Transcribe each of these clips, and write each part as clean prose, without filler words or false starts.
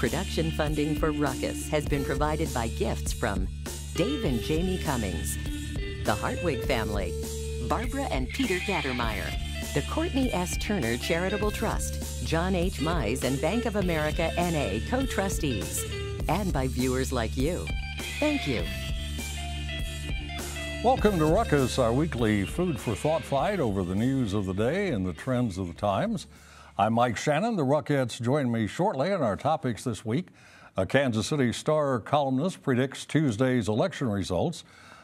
Production funding for Ruckus has been provided by gifts from Dave and Jamie Cummings, the Hartwig family, Barbara and Peter Gattermeyer, the Courtney S. Turner Charitable Trust, John H. Mize and Bank of America N.A. co-trustees, and by viewers like you. Thank you. Welcome to Ruckus, our weekly food for thought fight over the news of the day and the trends of the times. I'm Mike Shannon. The Ruckettes join me shortly on our topics this week. A Kansas City Star columnist predicts Tuesday's election results.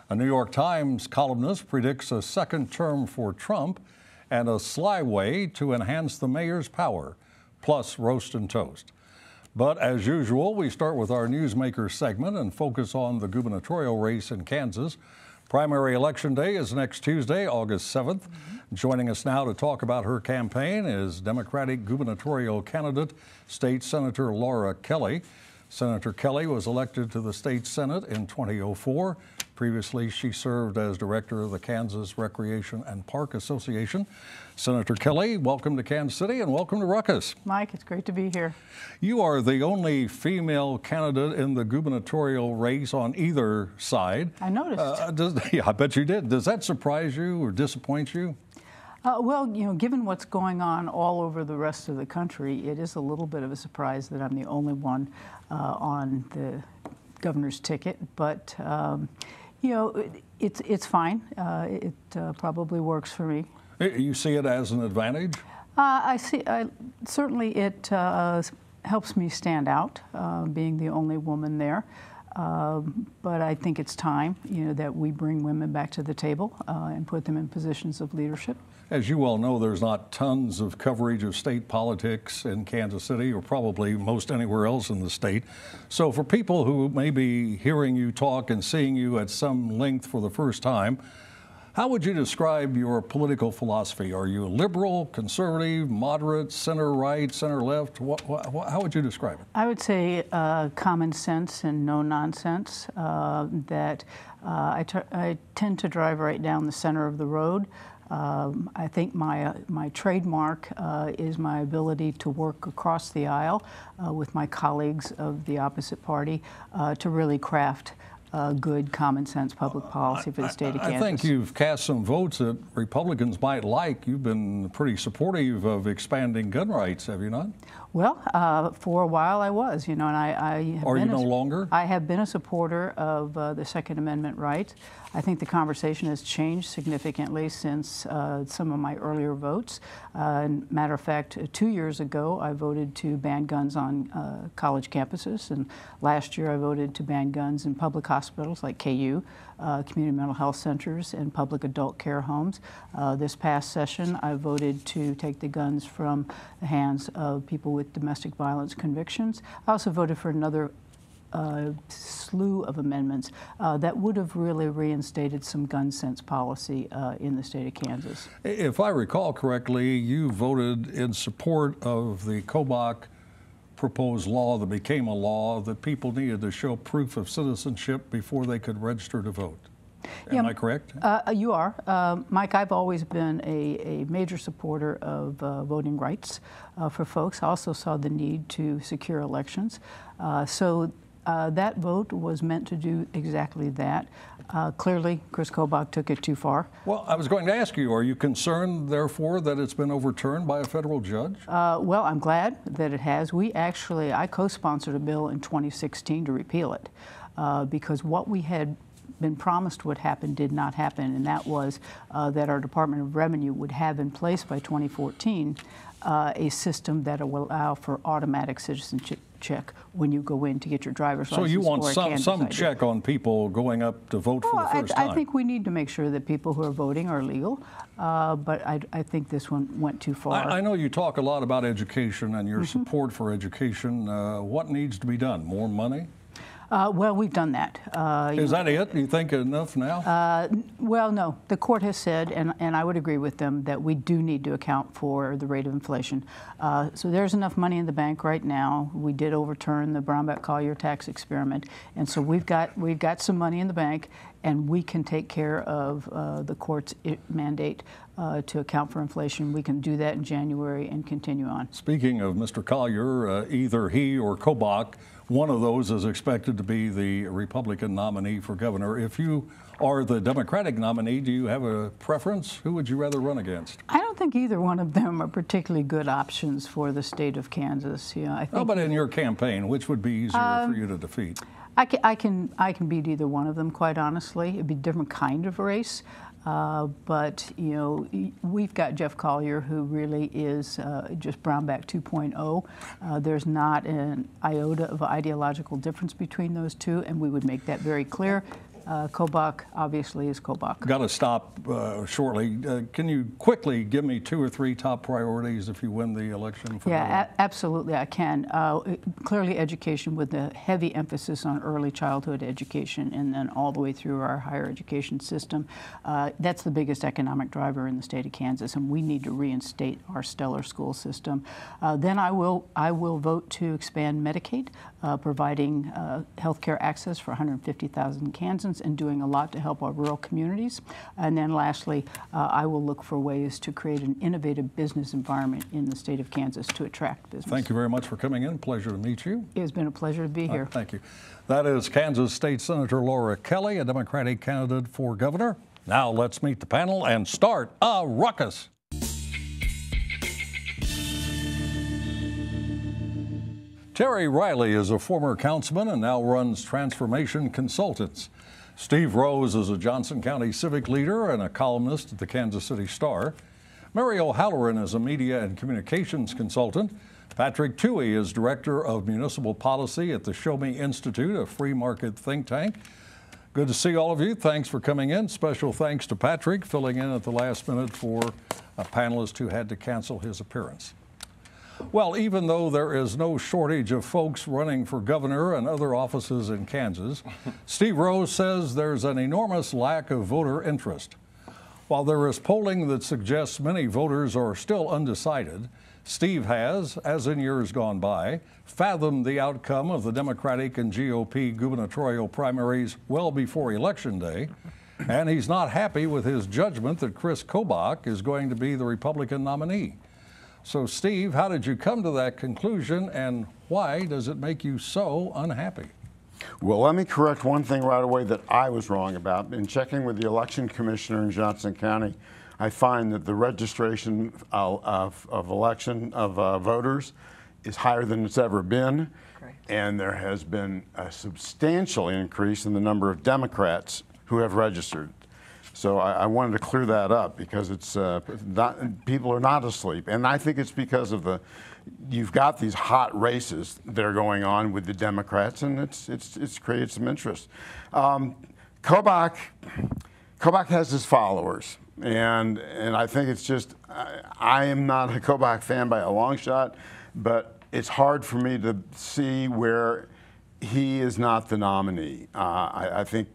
A New York Times columnist predicts a second term for Trump and a sly way to enhance the mayor's power, plus roast and toast. But as usual, we start with our Newsmaker segment and focus on the gubernatorial race in Kansas. Primary election day is next Tuesday, August 7th. Joining us now to talk about her campaign is Democratic gubernatorial candidate, State Senator Laura Kelly. Senator Kelly was elected to the state Senate in 2004. Previously, she served as director of the Kansas Recreation and Park Association. Senator Kelly, welcome to Kansas City and welcome to Ruckus. Mike, it's great to be here. You are the only female candidate in the gubernatorial race on either side. I noticed. Yeah, I bet you did. Does that surprise you or disappoint you? Well, given what's going on all over the rest of the country, it is a little bit of a surprise that I'm the only one on the governor's ticket. But, it's fine. It probably works for me. You see it as an advantage? Certainly it helps me stand out, being the only woman there. But I think it's time, that we bring women back to the table and put them in positions of leadership. As you well know, there's not tons of coverage of state politics in Kansas City or probably most anywhere else in the state. So for people who may be hearing you talk and seeing you at some length for the first time, how would you describe your political philosophy? Are you liberal, conservative, moderate, center-right, center-left? How would you describe it? I would say common sense and no nonsense. That I tend to drive right down the center of the road. I think my trademark is my ability to work across the aisle with my colleagues of the opposite party to really craft good common sense public policy for the state of Kansas. I think you've cast some votes that Republicans might like. You've been pretty supportive of expanding gun rights, have you not? Well, for a while I was, and I have Are been you no longer? I have been a supporter of the Second Amendment right. I think the conversation has changed significantly since some of my earlier votes. Matter of fact, 2 years ago, I voted to ban guns on college campuses, and last year I voted to ban guns in public hospitals like KU, community mental health centers, and public adult care homes. This past session, I voted to take the guns from the hands of people with domestic violence convictions. I also voted for another slew of amendments that would have really reinstated some gun sense policy in the state of Kansas. If I recall correctly, you voted in support of the Kobach proposed law that became a law that people needed to show proof of citizenship before they could register to vote. Am I correct? You are. Mike, I've always been a major supporter of voting rights for folks. I also saw the need to secure elections. So that vote was meant to do exactly that. Clearly, Chris Kobach took it too far. Well, I was going to ask you, are you concerned, therefore, that it's been overturned by a federal judge? Well, I'm glad that it has. I co-sponsored a bill in 2016 to repeal it because what we had been promised would happen did not happen, and that was that our Department of Revenue would have in place by 2014 a system that will allow for automatic citizenship check when you go in to get your driver's license. So you want or some check on people going up to vote for the first time? I think we need to make sure that people who are voting are legal, but I think this one went too far. I know you talk a lot about education and your support for education. What needs to be done? More money? Well, we've done that. Is that it? Do you think enough now? Well, no. The court has said, and I would agree with them, that we do need to account for the rate of inflation. So there's enough money in the bank right now. We did overturn the Brownback-Collier tax experiment, and so we've got some money in the bank, and we can take care of the court's mandate to account for inflation. We can do that in January and continue on. Speaking of Mr. Collier, either he or Kobach, one of those is expected to be the Republican nominee for governor. If you are the Democratic nominee, do you have a preference? Who would you rather run against? I don't think either one of them are particularly good options for the state of Kansas. You know, I think. No, but in your campaign, which would be easier for you to defeat? I can beat either one of them, quite honestly. It'd be a different kind of race. But, you know, we've got Jeff Collier, who really is just Brownback 2.0. There's not an iota of ideological difference between those two, and we would make that very clear. Kobach obviously is Kobach. Got to stop shortly. Can you quickly give me 2 or 3 top priorities if you win the election? Yeah, absolutely I can. Clearly education, with a heavy emphasis on early childhood education and then all the way through our higher education system. That's the biggest economic driver in the state of Kansas, and we need to reinstate our stellar school system. Then I will vote to expand Medicaid, providing health care access for 150,000 Kansans, and doing a lot to help our rural communities. And then lastly, I will look for ways to create an innovative business environment in the state of Kansas to attract business. Thank you very much for coming in. Pleasure to meet you. It has been a pleasure to be here. Thank you. That is Kansas State Senator Laura Kelly, a Democratic candidate for governor. Now let's meet the panel and start a ruckus. Terry Riley is a former councilman and now runs Transformation Consultants. Steve Rose is a Johnson County civic leader and a columnist at the Kansas City Star. Mary O'Halloran is a media and communications consultant. Patrick Tuohy is director of municipal policy at the Show Me Institute, a free market think tank. Good to see all of you. Thanks for coming in. Special thanks to Patrick, filling in at the last minute for a panelist who had to cancel his appearance. Well, even though there is no shortage of folks running for governor and other offices in Kansas, Steve Rose says there's an enormous lack of voter interest. While there is polling that suggests many voters are still undecided, Steve has, as in years gone by, fathomed the outcome of the Democratic and GOP gubernatorial primaries well before Election Day, and he's not happy with his judgment that Chris Kobach is going to be the Republican nominee. So, Steve, how did you come to that conclusion, and why does it make you so unhappy? Well, let me correct one thing right away that I was wrong about. In checking with the election commissioner in Johnson County, I find that the registration of voters is higher than it's ever been. Great. And there has been a substantial increase in the number of Democrats who have registered. So I wanted to clear that up, because it's people are not asleep, and I think it's because of you've got these hot races that are going on with the Democrats, and it's created some interest. Kobach has his followers, and I think it's just I am not a Kobach fan by a long shot, but it's hard for me to see where he is not the nominee. I think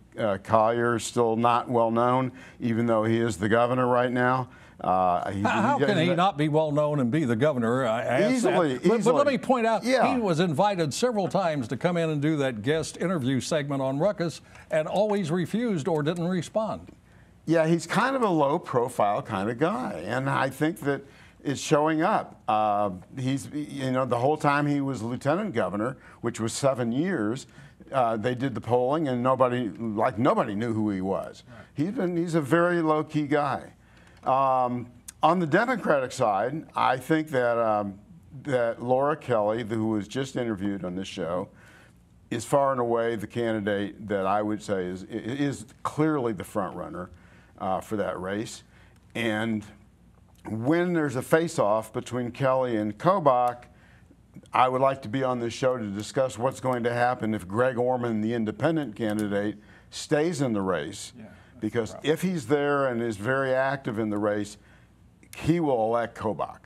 Collier is still not well known, even though he is the governor right now. How can he not be well known and be the governor? Easily. But let me point out, he was invited several times to come in and do that guest interview segment on Ruckus, and always refused or didn't respond. Yeah, he's kind of a low-profile kind of guy, and I think that it's showing up. He's, you know, the whole time he was lieutenant governor, which was 7 years, they did the polling, and nobody knew who he was. Right. He's a very low-key guy. On the Democratic side, I think that that Laura Kelly, who was just interviewed on this show, is far and away the candidate that I would say is clearly the front runner for that race. And when there's a face-off between Kelly and Kobach, I would like to be on this show to discuss what's going to happen if Greg Orman, the independent candidate, stays in the race. Yeah, because if he's there and is very active in the race, he will elect Kobach.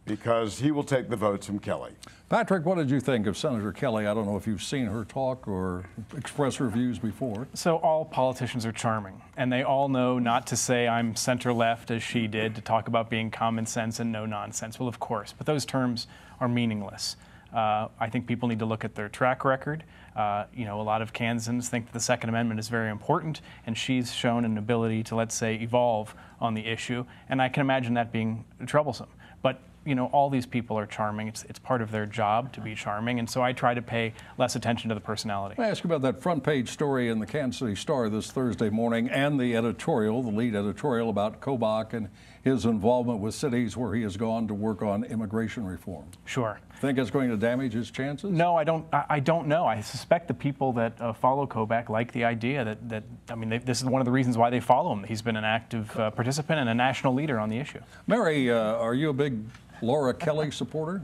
because he will take the votes from Kelly. Patrick, what did you think of Senator Kelly? I don't know if you've seen her talk or express her views before. So all politicians are charming, and they all know not to say I'm center-left as she did, to talk about being common sense and no nonsense. Well, of course, but those terms are meaningless. I think people need to look at their track record. You know, a lot of Kansans think that the Second Amendment is very important, and she's shown an ability to, let's say, evolve on the issue, and I can imagine that being troublesome. But you know, all these people are charming. It's part of their job to be charming, and so I try to pay less attention to the personality. Let me ask you about that front page story in the Kansas City Star this Thursday morning, and the editorial, the lead editorial about Kobach and his involvement with cities where he has gone to work on immigration reform. Sure. Think it's going to damage his chances? No, I don't know. I suspect the people that follow Kobach like the idea that I mean, this is one of the reasons why they follow him. He's been an active participant and a national leader on the issue. Mary, are you a big Laura Kelly supporter?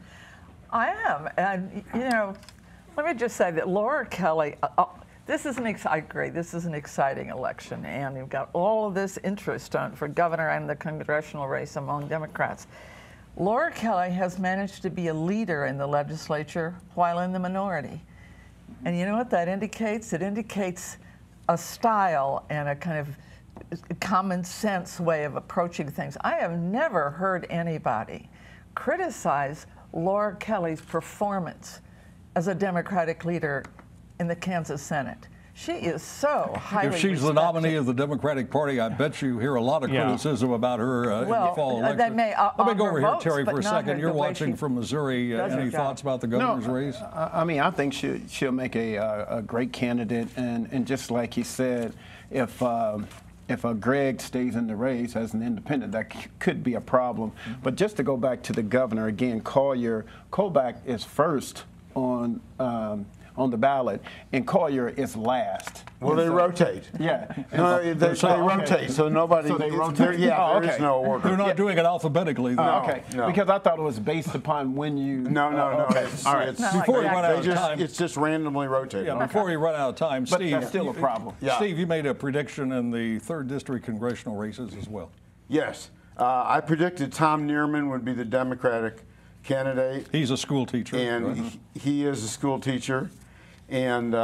I am, and you know, let me just say that Laura Kelly. I agree. This is an exciting election, and you've got all of this interest for governor and the congressional race among Democrats. Laura Kelly has managed to be a leader in the legislature while in the minority, and you know what that indicates? It indicates a style and a kind of common sense way of approaching things. I have never heard anybody criticize Laura Kelly's performance as a Democratic leader in the Kansas Senate. She is so highly If she's the nominee of the Democratic Party, I bet you hear a lot of criticism about her in the fall election. Let me go over here, Terry, for a second. You're watching from Missouri. Any thoughts about the governor's race? I mean, I think she'll make a great candidate, and just like he said, if Greg stays in the race as an independent, that could be a problem. But just to go back to the governor again, Kobach is first on the ballot, and Collier is last. Well, they rotate. Yeah. No, they rotate, so nobody. So they rotate? Yeah, there is no order. They're not doing it alphabetically, though. Okay. No. Because I thought it was based upon when you. No. Okay. All right. Before we run out of time. It's just randomly rotated. Yeah, before we run out of time, But Steve. that's still a problem. Yeah. Steve, you made a prediction in the 3rd District congressional races as well. Yes. I predicted Tom Nierman would be the Democratic candidate. He's a school teacher. And right? he is a school teacher. And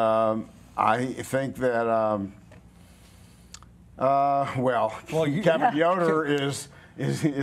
I think that, Kevin Yoder is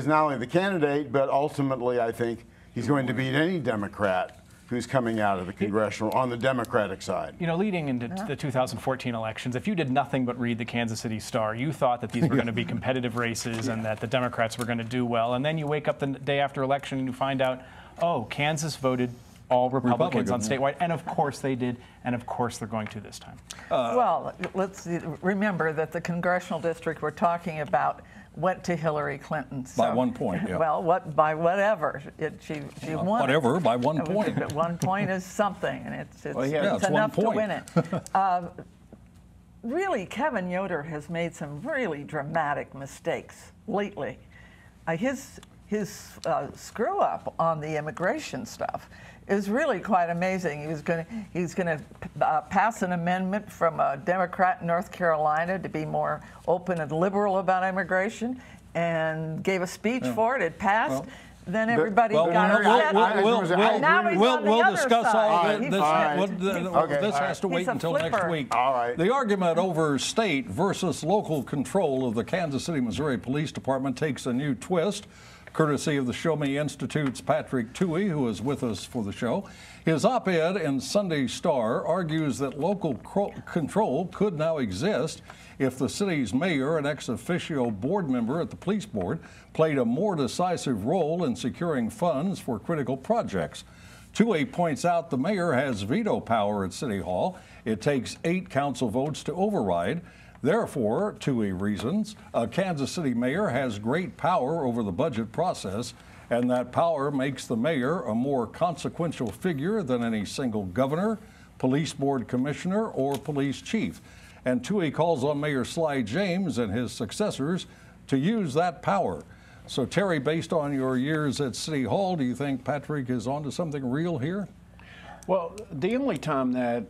not only the candidate, but ultimately I think he's going to beat any Democrat who's coming out of the congressional on the Democratic side. You know, leading into the 2014 elections, if you did nothing but read the Kansas City Star, you thought that these were going to be competitive races and that the Democrats were going to do well. And then you wake up the day after election and you find out, oh, Kansas voted all Republicans on statewide, and of course they did, and of course they're going to this time. Well, let's remember that the congressional district we're talking about went to Hillary Clinton. So, by 1 point, yeah. Well, by whatever. She won. Whatever, by 1 point. But 1 point is something, and it's it's enough 1 to point. win it. Really, Kevin Yoder has made some really dramatic mistakes lately. His screw up on the immigration stuff is really quite amazing. He's going to pass an amendment from a Democrat in North Carolina to be more open and liberal about immigration, and gave a speech for it. It passed. Then everybody got upset. We'll discuss all of it. Okay. This has to wait until next week. All right. The argument over state versus local control of the Kansas City, Missouri Police Department takes a new twist, courtesy of the Show Me Institute's Patrick Tuohy, who is with us for the show. His op-ed in Sunday Star argues that local control could now exist if the city's mayor and ex officio board member at the police board played a more decisive role in securing funds for critical projects. Tuohy points out the mayor has veto power at City Hall. It takes 8 council votes to override. Therefore, Tuohy reasons, a Kansas City mayor has great power over the budget process, and that power makes the mayor a more consequential figure than any single governor, police board commissioner, or police chief. And Tuohy calls on Mayor Sly James and his successors to use that power. So, Terry, based on your years at City Hall, do you think Patrick is onto something real here? Well, the only time that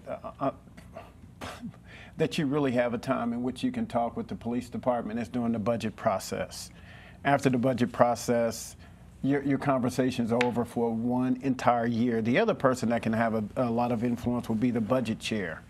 that you really have a time in which you can talk with the police department is during the budget process. After the budget process, your conversation's over for one entire year. The other person that can have a lot of influence will be the budget chair.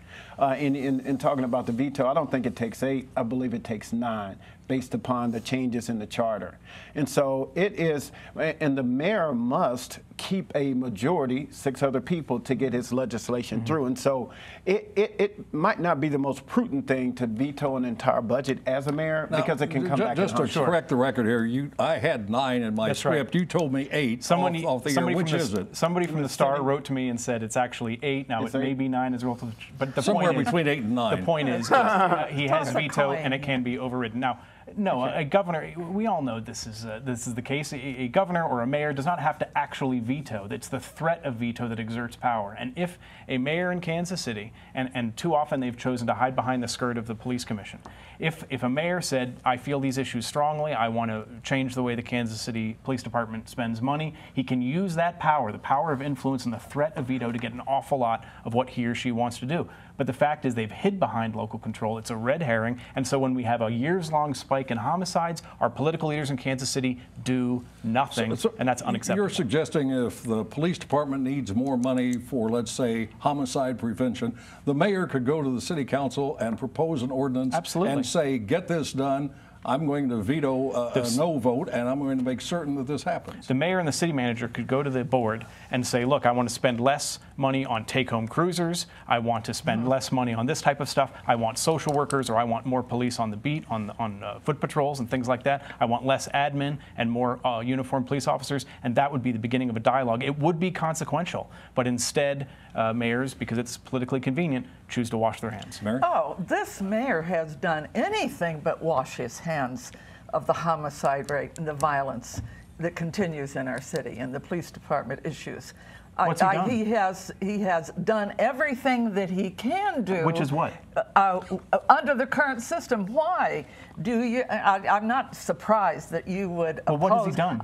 In talking about the veto, I don't think it takes 8. I believe it takes 9, based upon the changes in the charter. And so it is, and the mayor must keep a majority, 6 other people, to get his legislation through. And so it might not be the most prudent thing to veto an entire budget as a mayor, now, because it can come back. Just to correct the record here, I had 9 in my That's script. Right. You told me 8 somebody, off the air. Which is it? Somebody from the Star wrote to me and said it's actually 8. Now it may be 9 as well. But the Somewhere point between 8 and 9. The point is, he has veto, and it can be overridden. Now, no, a governor, we all know this is the case. A governor or a mayor does not have to actually veto. It's the threat of veto that exerts power. And if a mayor in Kansas City, and too often they've chosen to hide behind the skirt of the police commission, if a mayor said, I feel these issues strongly, I want to change the way the Kansas City Police Department spends money, he can use that power, the power of influence and the threat of veto, to get an awful lot of what he or she wants to do. But the fact is they've hid behind local control. It's a red herring. And so when we have a years-long spike in homicides, our political leaders in Kansas City do nothing, and that's unacceptable. You're suggesting if the police department needs more money for, let's say, homicide prevention, the mayor could go to the city council and propose an ordinance and say, get this done. I'm going to veto a no vote, and I'm going to make certain that this happens. The mayor and the city manager could go to the board and say, look, I want to spend less money on take-home cruisers. I want to spend less money on this type of stuff. I want social workers, or I want more police on the beat, on foot patrols and things like that. I want less admin and more uniformed police officers, and that would be the beginning of a dialogue. It would be consequential, but instead, mayors, because it's politically convenient, choose to wash their hands. Mary? Oh, this mayor has done anything but wash his hands of the homicide rate and the violence that continues in our city and the police department issues. What's he done? He has done everything that he can do. Which is what? Under the current system. Why do you? I'm not surprised that you would oppose. Well, what has he done?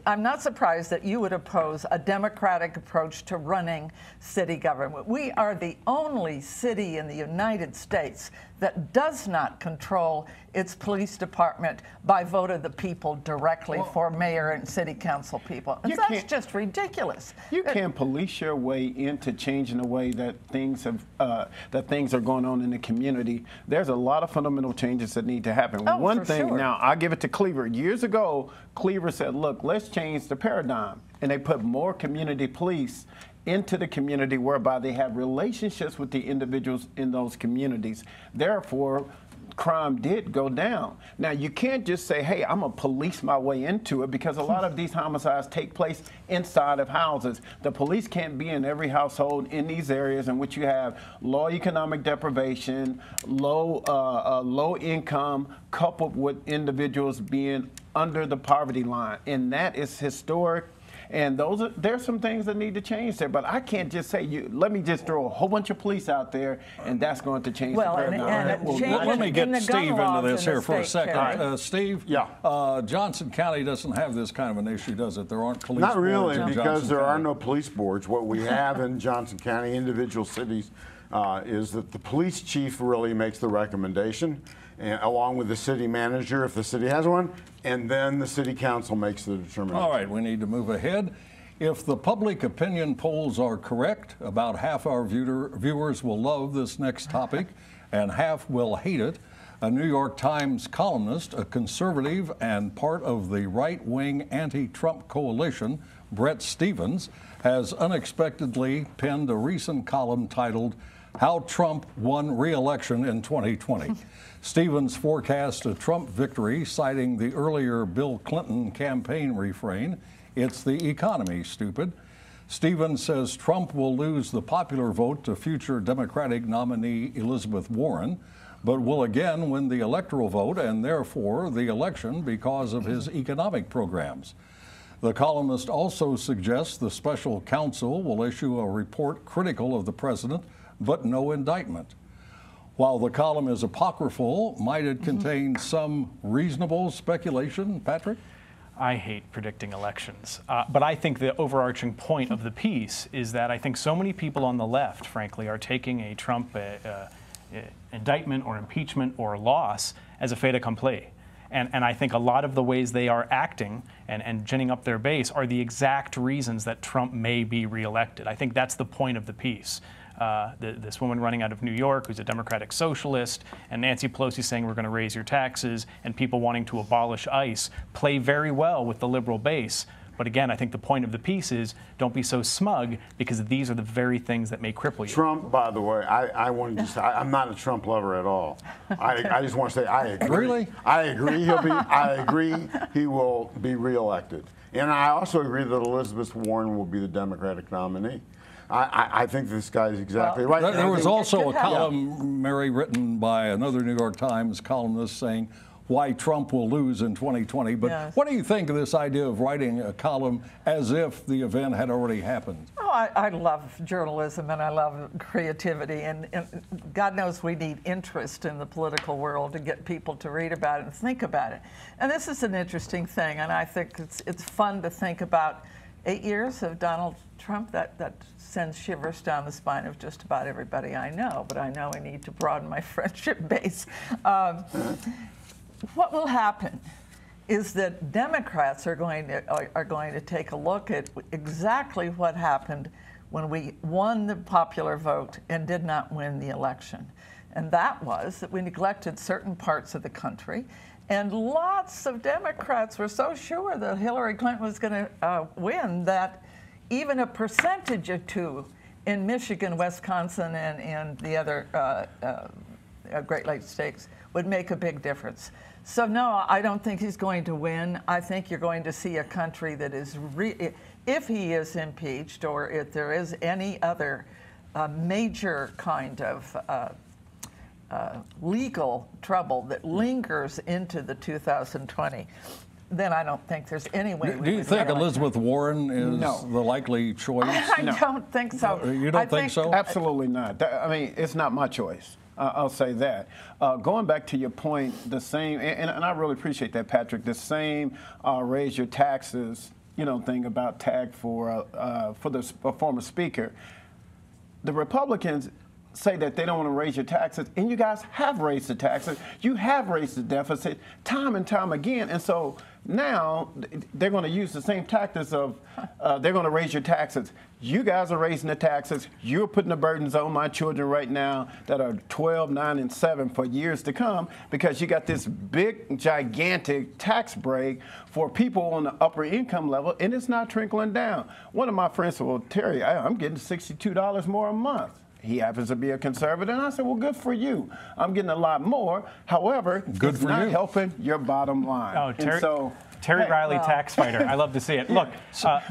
I'm not surprised that you would oppose a democratic approach to running city government. We are the only city in the United States that does not control its police department by vote of the people directly for mayor and city council people. And that's just ridiculous. You can't police your way into changing the way that things are going on in the community. There's a lot of fundamental changes that need to happen. Oh, One for thing, sure. now I'll give it to Cleaver. Years ago, Cleaver said, look, let's change the paradigm. And they put more community police into the community, whereby they have relationships with the individuals in those communities. Therefore, crime did go down. Now, you can't just say, hey, I'm going to police my way into it, because a lot of these homicides take place inside of houses. The police can't be in every household in these areas in which you have low economic deprivation, low income, coupled with individuals being under the poverty line. And that is historic. And there's some things that need to change there, but I can't just say, let me just throw a whole bunch of police out there and that's going to change the paradigm. Let me get Steve into this here for a second. Steve, yeah. Johnson County doesn't have this kind of an issue, does it? There aren't police boards. Not really, in because Johnson there are County. no police boards. What we have in Johnson County, individual cities, is that the police chief really makes the recommendation, and along with the city manager, if the city has one, and then the city council makes the determination. All right, we need to move ahead. If the public opinion polls are correct, about half our viewers will love this next topic and half will hate it. A New York Times columnist, a conservative and part of the right-wing anti-Trump coalition, Bret Stephens, has unexpectedly penned a recent column titled How Trump Won Re-Election in 2020. Stephens forecast a Trump victory, citing the earlier Bill Clinton campaign refrain, "It's the economy, stupid." Stephens says Trump will lose the popular vote to future Democratic nominee Elizabeth Warren, but will again win the electoral vote and therefore the election because of his economic programs. The columnist also suggests the special counsel will issue a report critical of the president, but no indictment. While the column is apocryphal, might it contain some reasonable speculation, Patrick? I hate predicting elections, but I think the overarching point of the piece is that I think so many people on the left, frankly, are taking a Trump indictment or impeachment or loss as a fait accompli. And I think a lot of the ways they are acting and ginning up their base are the exact reasons that Trump may be reelected. I think that's the point of the piece. This woman running out of New York who's a Democratic socialist, and Nancy Pelosi saying we're going to raise your taxes, and people wanting to abolish ICE play very well with the liberal base. But again, I think the point of the piece is don't be so smug, because these are the very things that may cripple you. Trump, by the way, I want to just, I'm not a Trump lover at all. I just want to say I agree. Really? I agree I agree he will be reelected. And I also agree that Elizabeth Warren will be the Democratic nominee. I think this guy is exactly right. There was also a column, Mary, written by another New York Times columnist saying why Trump will lose in 2020. But yes. What do you think of this idea of writing a column as if the event had already happened? Oh, I love journalism and I love creativity, and God knows we need interest in the political world to get people to read about it and think about it. And this is an interesting thing, and I think it's fun to think about 8 years of Donald Trump. That sends shivers down the spine of just about everybody I know, but I know I need to broaden my friendship base. What will happen is that Democrats are going to take a look at exactly what happened when we won the popular vote and did not win the election. And that was that we neglected certain parts of the country, and lots of Democrats were so sure that Hillary Clinton was going to win that even a percentage or two in Michigan, Wisconsin, and the other Great Lakes states would make a big difference. So no, I don't think he's going to win. I think you're going to see a country that is, if he is impeached or if there is any other major kind of legal trouble that lingers into the 2020, then I don't think there's any way. Do you think Elizabeth Warren is the likely choice? I don't think so. You don't think so? Absolutely not. I mean, it's not my choice. I'll say that. Going back to your point, the same, and I really appreciate that, Patrick, the same raise your taxes, thing about tag for the former speaker. The Republicans say that they don't want to raise your taxes, and you guys have raised the taxes. You have raised the deficit time and time again, and so now they're going to use the same tactics of they're going to raise your taxes. You guys are raising the taxes. You're putting the burdens on my children right now that are 12, 9, and 7 for years to come, because you got this big, gigantic tax break for people on the upper income level, and it's not trickling down. One of my friends said, well, Terry, I'm getting $62 more a month. He happens to be a conservative, and I said, well, good for you. I'm getting a lot more. However, it's not helping your bottom line. Oh, Terry, so, Terry Riley, tax fighter. I love to see it. Look,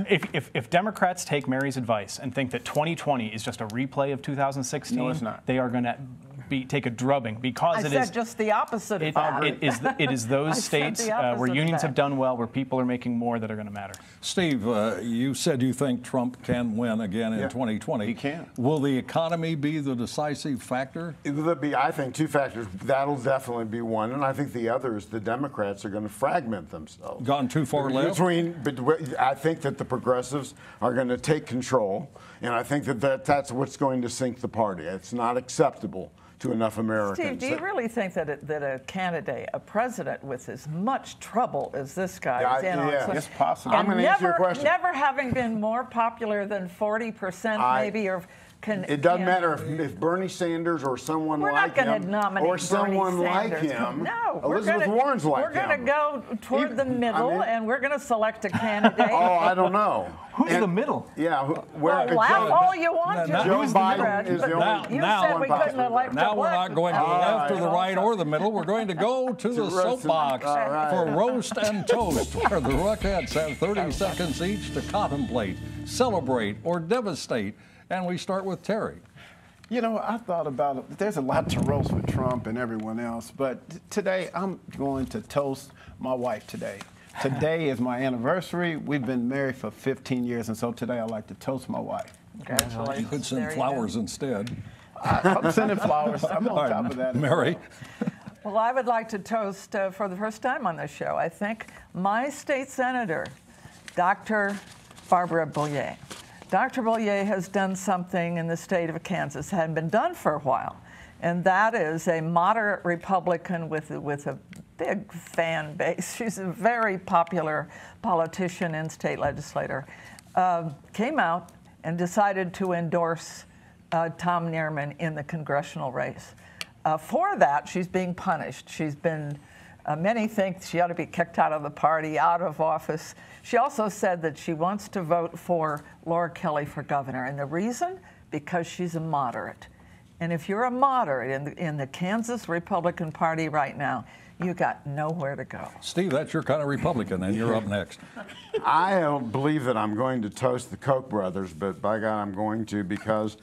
if Democrats take Mary's advice and think that 2020 is just a replay of 2016, no, it's not. They are going to take a drubbing, because I said just the opposite of that. It is those states where unions have done well, where people are making more, that are going to matter. Steve, you said you think Trump can win again in 2020. He can. Will the economy be the decisive factor? There'll be, I think, two factors. That'll definitely be one, and I think the other is the Democrats are going to fragment themselves. Gone too far left? I think that the progressives are going to take control, and I think that's what's going to sink the party. It's not acceptable to enough Americans. Steve, do you really think that a candidate, a president with as much trouble as this guy is in on, it's possible. I'm going to answer your question. Never having been more popular than 40% maybe, or it doesn't matter if Bernie Sanders or someone like him, or someone like him. No, Elizabeth Warren's like him. We're going to go toward the middle, and we're going to select a candidate. Oh, I don't know. Who's the middle? Yeah, laugh all you want. Joe Biden is the only. You said we couldn't elect a Now we're not going to the left or the right or the middle. We're going to go to the soapbox for Roast and Toast, where the Rockettes have 30 seconds each to contemplate, celebrate, or devastate. And we start with Terry. I thought about it. There's a lot to roast with Trump and everyone else, but today I'm going to toast my wife today. Today is my anniversary. We've been married for 15 years, and so today I'd like to toast my wife. Congratulations. You could send flowers instead. I'm sending flowers. I'm on top of that. Mary? Well, I would like to toast for the first time on this show, I think, my state senator, Dr. Barbara Bollier. Dr. Bollier has done something in the state of Kansas that hadn't been done for a while, and that is a moderate Republican with a big fan base. She's a very popular politician and state legislator. Came out and decided to endorse Tom Nierman in the congressional race. For that, she's being punished. She's been, many think she ought to be kicked out of the party, out of office. She also said that she wants to vote for Laura Kelly for governor. And the reason? Because she's a moderate. And if you're a moderate in the Kansas Republican Party right now, you got nowhere to go. Steve, that's your kind of Republican, and you're up next. I don't believe that I'm going to toast the Koch brothers, but by God, I'm going to, because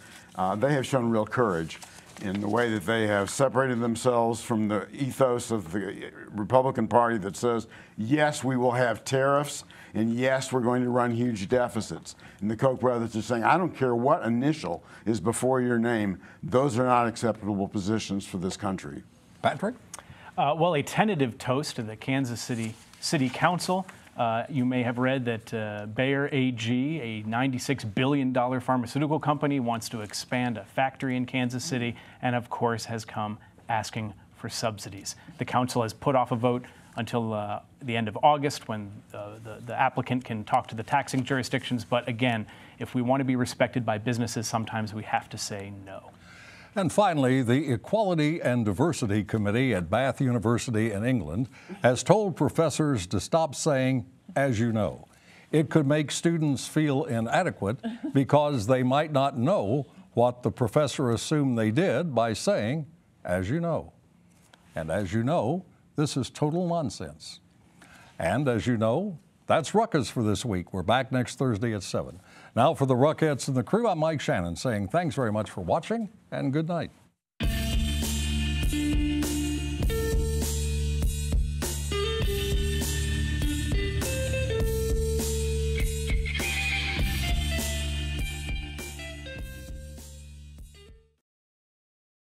they have shown real courage in the way that they have separated themselves from the ethos of the Republican Party that says, yes, we will have tariffs, and yes, we're going to run huge deficits. And the Koch brothers are saying, I don't care what initial is before your name, those are not acceptable positions for this country. Patrick? Well, a tentative toast to the Kansas City Council. You may have read that Bayer AG, a $96 billion pharmaceutical company, wants to expand a factory in Kansas City and, of course, has come asking for subsidies. The council has put off a vote until the end of August, when the applicant can talk to the taxing jurisdictions. But again, if we want to be respected by businesses, sometimes we have to say no. And finally, the Equality and Diversity Committee at Bath University in England has told professors to stop saying, as you know. It could make students feel inadequate because they might not know what the professor assumed they did by saying, as you know. And as you know, this is total nonsense. And as you know, that's Ruckus for this week. We're back next Thursday at 7. Now for the Ruckettes and the crew, I'm Mike Shannon saying thanks very much for watching and good night.